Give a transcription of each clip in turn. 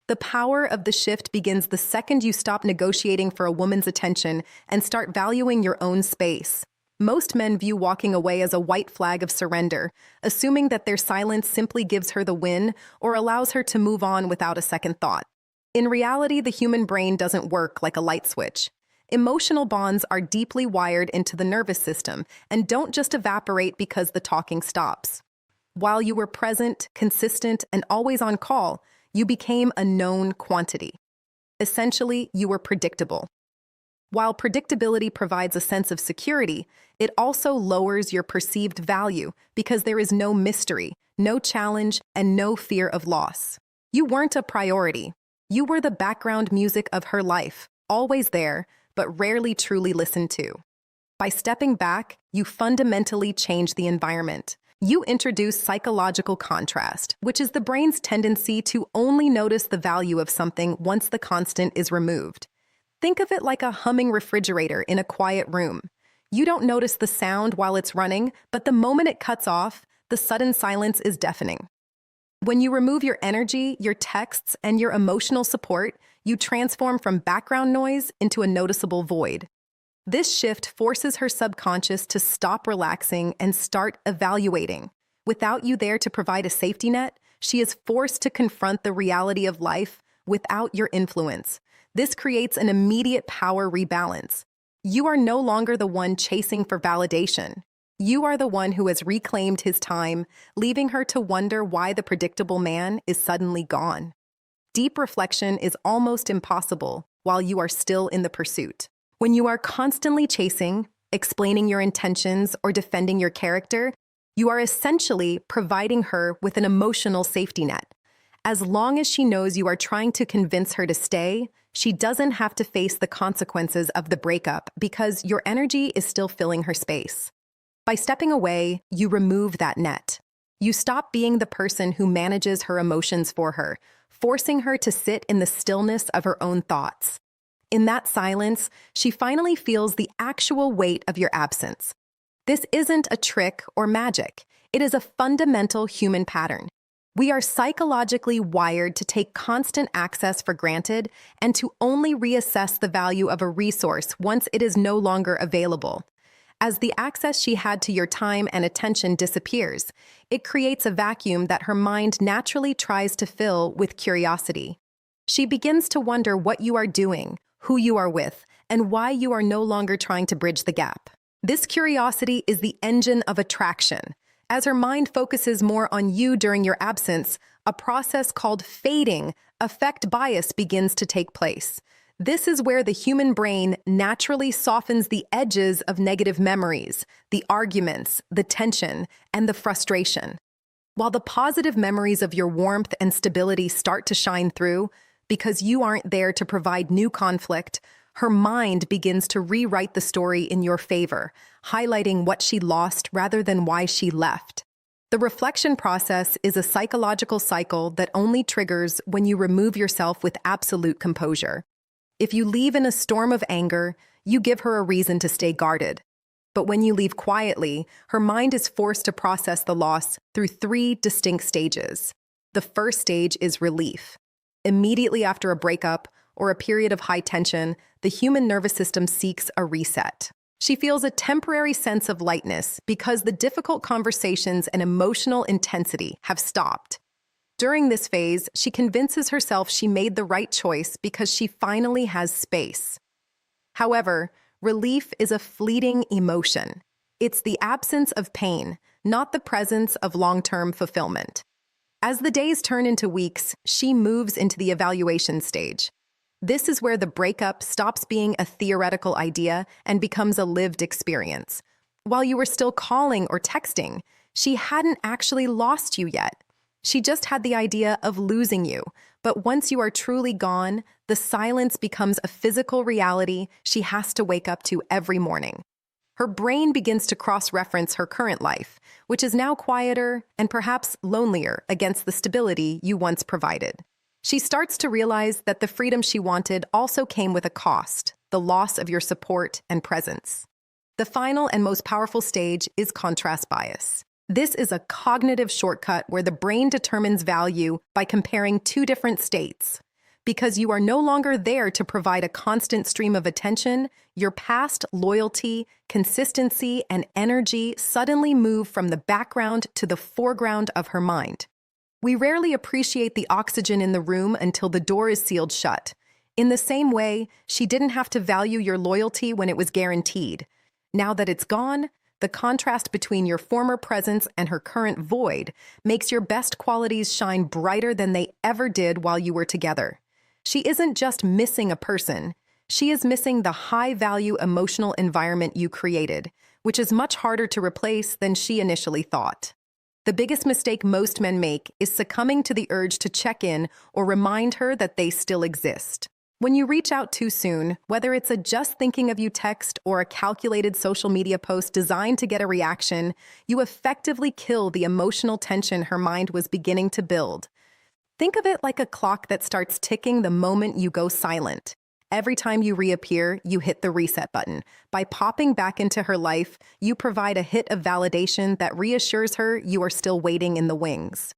The power of the shift begins the second you stop negotiating for a woman's attention and start valuing your own space. Most men view walking away as a white flag of surrender, assuming that their silence simply gives her the win or allows her to move on without a second thought. In reality, the human brain doesn't work like a light switch. Emotional bonds are deeply wired into the nervous system and don't just evaporate because the talking stops. While you were present, consistent, and always on call, you became a known quantity. Essentially, you were predictable. While predictability provides a sense of security, it also lowers your perceived value because there is no mystery, no challenge, and no fear of loss. You weren't a priority. You were the background music of her life, always there, but rarely truly listened to. By stepping back, you fundamentally change the environment. You introduce psychological contrast, which is the brain's tendency to only notice the value of something once the constant is removed. Think of it like a humming refrigerator in a quiet room. You don't notice the sound while it's running, but the moment it cuts off, the sudden silence is deafening. When you remove your energy, your texts, and your emotional support, you transform from background noise into a noticeable void. This shift forces her subconscious to stop relaxing and start evaluating. Without you there to provide a safety net, she is forced to confront the reality of life without your influence. This creates an immediate power rebalance. You are no longer the one chasing for validation. You are the one who has reclaimed his time, leaving her to wonder why the predictable man is suddenly gone. Deep reflection is almost impossible while you are still in the pursuit. When you are constantly chasing, explaining your intentions, or defending your character, you are essentially providing her with an emotional safety net. As long as she knows you are trying to convince her to stay, she doesn't have to face the consequences of the breakup because your energy is still filling her space. By stepping away, you remove that net. You stop being the person who manages her emotions for her, forcing her to sit in the stillness of her own thoughts. In that silence, she finally feels the actual weight of your absence. This isn't a trick or magic. It is a fundamental human pattern. We are psychologically wired to take constant access for granted and to only reassess the value of a resource once it is no longer available. As the access she had to your time and attention disappears, it creates a vacuum that her mind naturally tries to fill with curiosity. She begins to wonder what you are doing, who you are with, and why you are no longer trying to bridge the gap. This curiosity is the engine of attraction. As her mind focuses more on you during your absence, a process called fading affect bias begins to take place. This is where the human brain naturally softens the edges of negative memories, the arguments, the tension, and the frustration. While the positive memories of your warmth and stability start to shine through, because you aren't there to provide new conflict, her mind begins to rewrite the story in your favor, highlighting what she lost rather than why she left. The reflection process is a psychological cycle that only triggers when you remove yourself with absolute composure. If you leave in a storm of anger, you give her a reason to stay guarded. But when you leave quietly, her mind is forced to process the loss through 3 distinct stages. The first stage is relief. Immediately after a breakup or a period of high tension, the human nervous system seeks a reset. She feels a temporary sense of lightness because the difficult conversations and emotional intensity have stopped. During this phase, she convinces herself she made the right choice because she finally has space. However, relief is a fleeting emotion. It's the absence of pain, not the presence of long-term fulfillment. As the days turn into weeks, she moves into the evaluation stage. This is where the breakup stops being a theoretical idea and becomes a lived experience. While you were still calling or texting, she hadn't actually lost you yet. She just had the idea of losing you. But once you are truly gone, the silence becomes a physical reality she has to wake up to every morning. Her brain begins to cross-reference her current life, which is now quieter and perhaps lonelier against the stability you once provided. She starts to realize that the freedom she wanted also came with a cost, the loss of your support and presence. The final and most powerful stage is contrast bias. This is a cognitive shortcut where the brain determines value by comparing 2 different states. Because you are no longer there to provide a constant stream of attention, your past loyalty, consistency, and energy suddenly move from the background to the foreground of her mind. We rarely appreciate the oxygen in the room until the door is sealed shut. In the same way, she didn't have to value your loyalty when it was guaranteed. Now that it's gone, the contrast between your former presence and her current void makes your best qualities shine brighter than they ever did while you were together. She isn't just missing a person, she is missing the high-value emotional environment you created, which is much harder to replace than she initially thought. The biggest mistake most men make is succumbing to the urge to check in or remind her that they still exist. When you reach out too soon, whether it's a just thinking of you text or a calculated social media post designed to get a reaction, you effectively kill the emotional tension her mind was beginning to build. Think of it like a clock that starts ticking the moment you go silent. Every time you reappear, you hit the reset button. By popping back into her life, you provide a hit of validation that reassures her you are still waiting in the wings.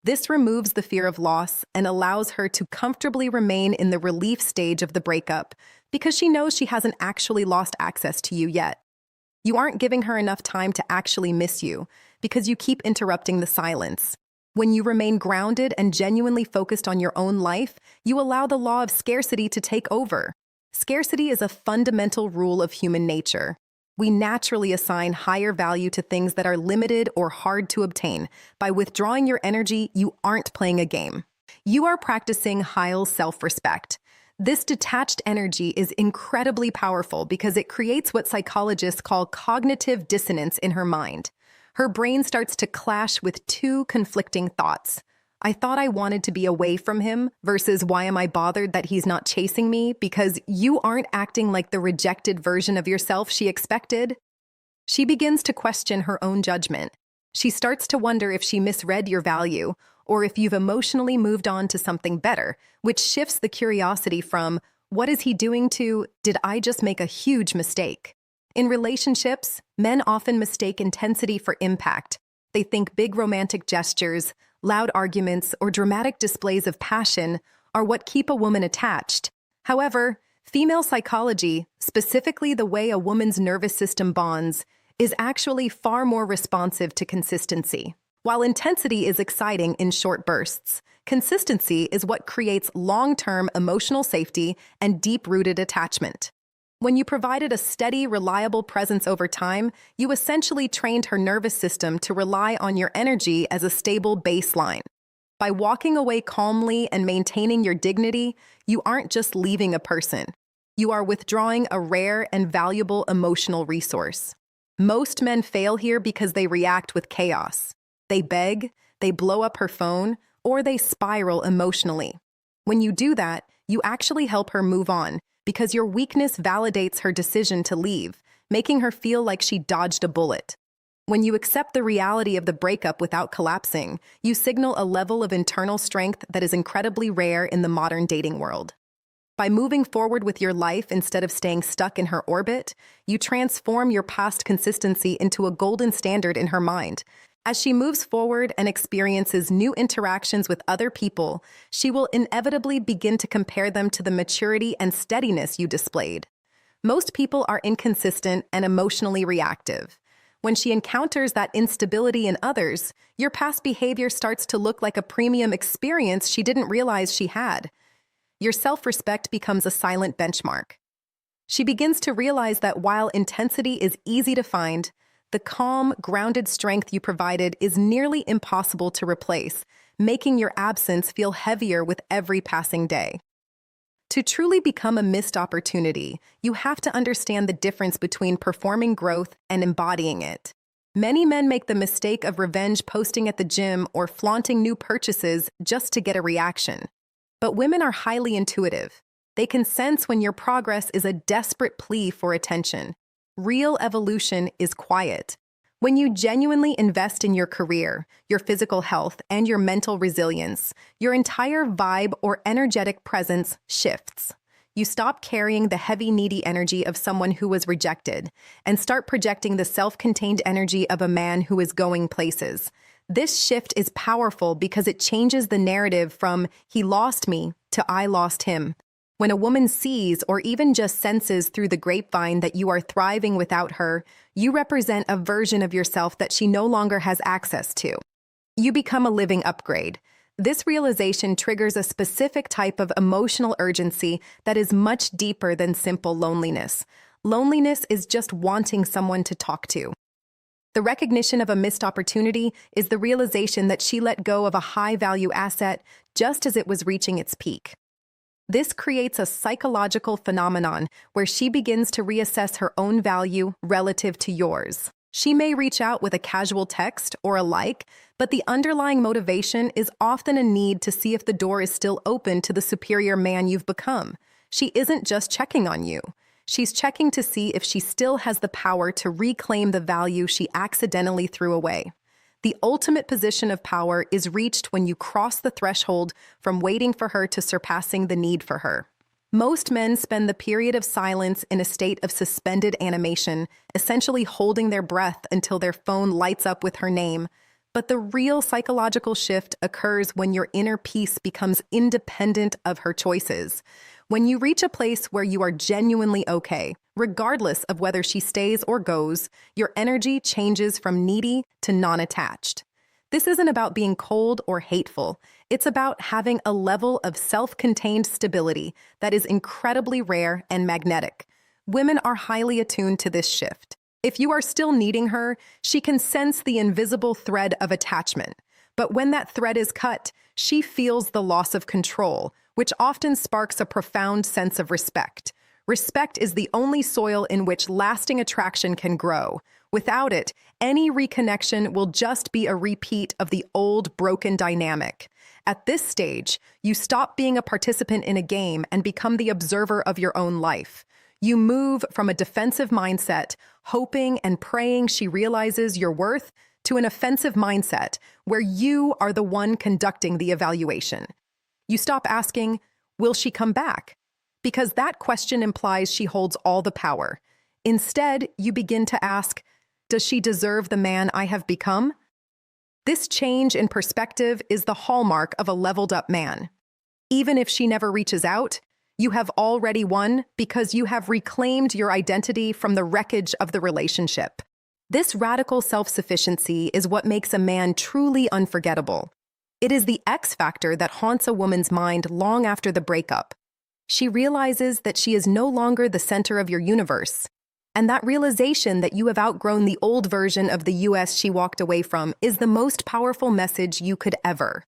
This removes the fear of loss and allows her to comfortably remain in the relief stage of the breakup because she knows she hasn't actually lost access to you yet. You aren't giving her enough time to actually miss you because you keep interrupting the silence. When you remain grounded and genuinely focused on your own life, you allow the law of scarcity to take over. Scarcity is a fundamental rule of human nature. We naturally assign higher value to things that are limited or hard to obtain. By withdrawing your energy, you aren't playing a game. You are practicing high self-respect. This detached energy is incredibly powerful because it creates what psychologists call cognitive dissonance in her mind. Her brain starts to clash with two conflicting thoughts. I thought I wanted to be away from him versus why am I bothered that he's not chasing me because you aren't acting like the rejected version of yourself she expected. She begins to question her own judgment. She starts to wonder if she misread your value or if you've emotionally moved on to something better, which shifts the curiosity from, what is he doing to, did I just make a huge mistake? In relationships, men often mistake intensity for impact. They think big romantic gestures, loud arguments, or dramatic displays of passion are what keep a woman attached. However, female psychology, specifically the way a woman's nervous system bonds, is actually far more responsive to consistency. While intensity is exciting in short bursts, consistency is what creates long-term emotional safety and deep-rooted attachment. When you provided a steady, reliable presence over time, you essentially trained her nervous system to rely on your energy as a stable baseline. By walking away calmly and maintaining your dignity, you aren't just leaving a person. You are withdrawing a rare and valuable emotional resource. Most men fail here because they react with chaos. They beg, they blow up her phone, or they spiral emotionally. When you do that, you actually help her move on, because your weakness validates her decision to leave, making her feel like she dodged a bullet. When you accept the reality of the breakup without collapsing, you signal a level of internal strength that is incredibly rare in the modern dating world. By moving forward with your life instead of staying stuck in her orbit, you transform your past consistency into a golden standard in her mind. As she moves forward and experiences new interactions with other people, she will inevitably begin to compare them to the maturity and steadiness you displayed. Most people are inconsistent and emotionally reactive. When she encounters that instability in others, your past behavior starts to look like a premium experience she didn't realize she had. Your self-respect becomes a silent benchmark. She begins to realize that while intensity is easy to find, the calm, grounded strength you provided is nearly impossible to replace, making your absence feel heavier with every passing day. To truly become a missed opportunity, you have to understand the difference between performing growth and embodying it. Many men make the mistake of revenge posting at the gym or flaunting new purchases just to get a reaction. But women are highly intuitive. They can sense when your progress is a desperate plea for attention. Real evolution is quiet. When you genuinely invest in your career, your physical health, and your mental resilience, your entire vibe or energetic presence shifts. You stop carrying the heavy, needy energy of someone who was rejected and start projecting the self-contained energy of a man who is going places. This shift is powerful because it changes the narrative from "he lost me" to I lost him. When a woman sees or even just senses through the grapevine that you are thriving without her, you represent a version of yourself that she no longer has access to. You become a living upgrade. This realization triggers a specific type of emotional urgency that is much deeper than simple loneliness. Loneliness is just wanting someone to talk to. The recognition of a missed opportunity is the realization that she let go of a high-value asset just as it was reaching its peak. This creates a psychological phenomenon where she begins to reassess her own value relative to yours. She may reach out with a casual text or a like, but the underlying motivation is often a need to see if the door is still open to the superior man you've become. She isn't just checking on you. She's checking to see if she still has the power to reclaim the value she accidentally threw away. The ultimate position of power is reached when you cross the threshold from waiting for her to surpassing the need for her. Most men spend the period of silence in a state of suspended animation, essentially holding their breath until their phone lights up with her name. But the real psychological shift occurs when your inner peace becomes independent of her choices. When you reach a place where you are genuinely okay, regardless of whether she stays or goes, your energy changes from needy to non-attached. This isn't about being cold or hateful. It's about having a level of self-contained stability that is incredibly rare and magnetic. Women are highly attuned to this shift. If you are still needing her, she can sense the invisible thread of attachment. But when that thread is cut, she feels the loss of control, which often sparks a profound sense of respect. Respect is the only soil in which lasting attraction can grow. Without it, any reconnection will just be a repeat of the old broken dynamic. At this stage, you stop being a participant in a game and become the observer of your own life. You move from a defensive mindset, hoping and praying she realizes your worth, to an offensive mindset where you are the one conducting the evaluation. You stop asking, will she come back? Because that question implies she holds all the power. Instead, you begin to ask, does she deserve the man I have become? This change in perspective is the hallmark of a leveled-up man. Even if she never reaches out, you have already won because you have reclaimed your identity from the wreckage of the relationship. This radical self-sufficiency is what makes a man truly unforgettable. It is the X factor that haunts a woman's mind long after the breakup. She realizes that she is no longer the center of your universe. And that realization that you have outgrown the old version of the US she walked away from is the most powerful message you could ever